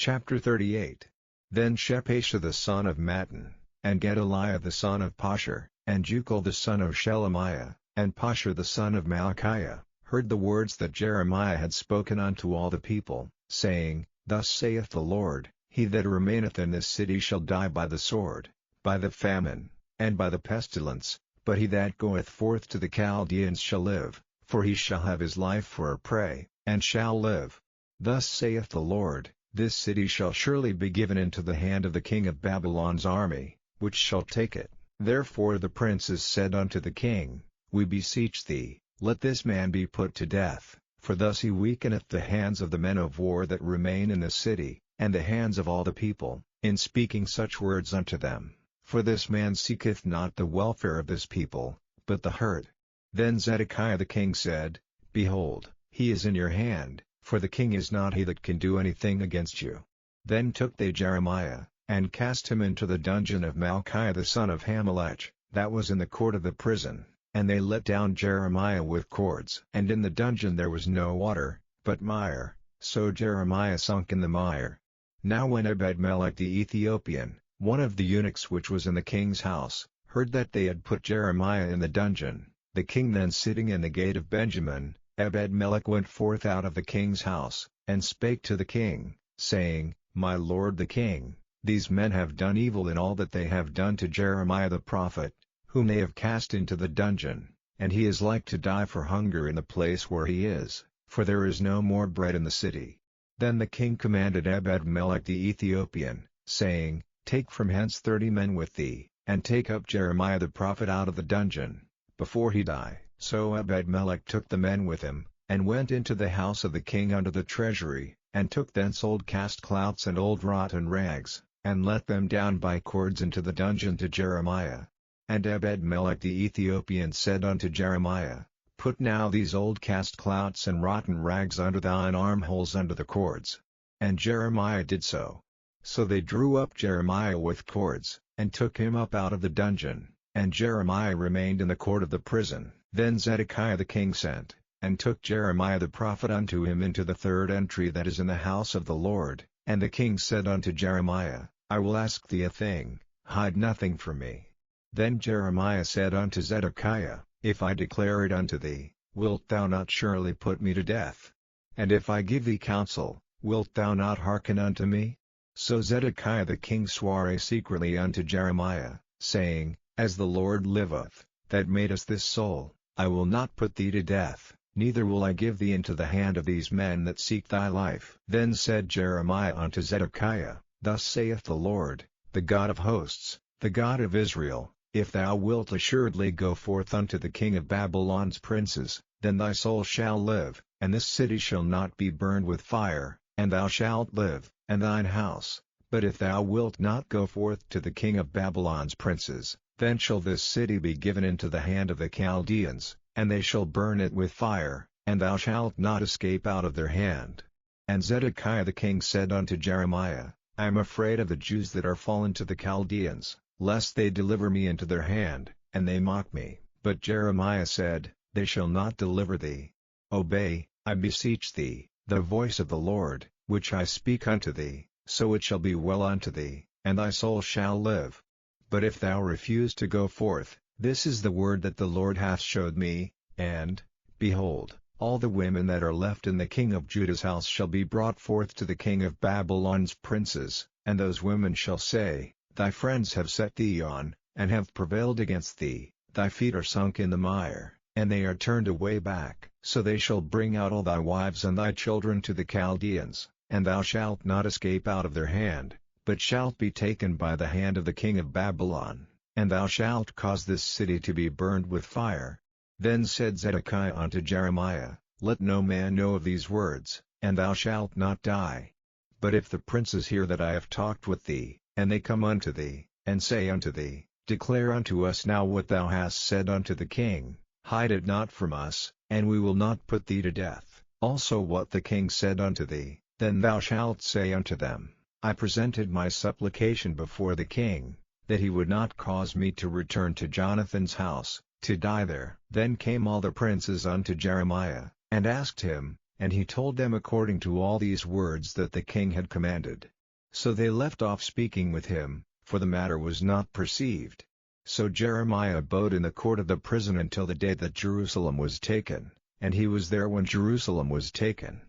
Chapter 38. Then Shepasha the son of Mattan, and Gedaliah the son of Pashur, and Jucal the son of Shelemiah, and Pashur the son of Malchiah, heard the words that Jeremiah had spoken unto all the people, saying, Thus saith the Lord, He that remaineth in this city shall die by the sword, by the famine, and by the pestilence, but he that goeth forth to the Chaldeans shall live, for he shall have his life for a prey, and shall live. Thus saith the Lord, This city shall surely be given into the hand of the king of Babylon's army, which shall take it. Therefore the princes said unto the king, We beseech thee, let this man be put to death, for thus he weakeneth the hands of the men of war that remain in the city, and the hands of all the people, in speaking such words unto them, for this man seeketh not the welfare of this people, but the hurt. Then Zedekiah the king said, Behold, he is in your hand, for the king is not he that can do anything against you. Then took they Jeremiah, and cast him into the dungeon of Malchiah the son of Hamelech, that was in the court of the prison, and they let down Jeremiah with cords. And in the dungeon there was no water, but mire, so Jeremiah sunk in the mire. Now when Ebed-melech the Ethiopian, one of the eunuchs which was in the king's house, heard that they had put Jeremiah in the dungeon, the king then sitting in the gate of Benjamin, Ebed-melech went forth out of the king's house, and spake to the king, saying, My lord the king, these men have done evil in all that they have done to Jeremiah the prophet, whom they have cast into the dungeon, and he is like to die for hunger in the place where he is, for there is no more bread in the city. Then the king commanded Ebed-melech the Ethiopian, saying, Take from hence 30 men with thee, and take up Jeremiah the prophet out of the dungeon, before he die. So Ebed-melech took the men with him, and went into the house of the king unto the treasury, and took thence old cast clouts and old rotten rags, and let them down by cords into the dungeon to Jeremiah. And Ebed-melech the Ethiopian said unto Jeremiah, Put now these old cast clouts and rotten rags under thine armholes under the cords. And Jeremiah did so. So they drew up Jeremiah with cords, and took him up out of the dungeon, and Jeremiah remained in the court of the prison. Then Zedekiah the king sent, and took Jeremiah the prophet unto him into the third entry that is in the house of the Lord, and the king said unto Jeremiah, I will ask thee a thing, hide nothing from me. Then Jeremiah said unto Zedekiah, If I declare it unto thee, wilt thou not surely put me to death? And if I give thee counsel, wilt thou not hearken unto me? So Zedekiah the king sware secretly unto Jeremiah, saying, As the Lord liveth, that made us this soul, I will not put thee to death, neither will I give thee into the hand of these men that seek thy life. Then said Jeremiah unto Zedekiah, Thus saith the Lord, the God of hosts, the God of Israel, If thou wilt assuredly go forth unto the king of Babylon's princes, then thy soul shall live, and this city shall not be burned with fire, and thou shalt live, and thine house. But if thou wilt not go forth to the king of Babylon's princes, then shall this city be given into the hand of the Chaldeans, and they shall burn it with fire, and thou shalt not escape out of their hand. And Zedekiah the king said unto Jeremiah, I am afraid of the Jews that are fallen to the Chaldeans, lest they deliver me into their hand, and they mock me. But Jeremiah said, They shall not deliver thee. Obey, I beseech thee, the voice of the Lord, which I speak unto thee, so it shall be well unto thee, and thy soul shall live. But if thou refuse to go forth, this is the word that the Lord hath showed me, and, behold, all the women that are left in the king of Judah's house shall be brought forth to the king of Babylon's princes, and those women shall say, Thy friends have set thee on, and have prevailed against thee, thy feet are sunk in the mire, and they are turned away back. So they shall bring out all thy wives and thy children to the Chaldeans, and thou shalt not escape out of their hand, but shalt be taken by the hand of the king of Babylon, and thou shalt cause this city to be burned with fire. Then said Zedekiah unto Jeremiah, Let no man know of these words, and thou shalt not die. But if the princes hear that I have talked with thee, and they come unto thee, and say unto thee, Declare unto us now what thou hast said unto the king, hide it not from us, and we will not put thee to death. Also what the king said unto thee, then thou shalt say unto them, I presented my supplication before the king, that he would not cause me to return to Jonathan's house, to die there. Then came all the princes unto Jeremiah, and asked him, and he told them according to all these words that the king had commanded. So they left off speaking with him, for the matter was not perceived. So Jeremiah abode in the court of the prison until the day that Jerusalem was taken, and he was there when Jerusalem was taken.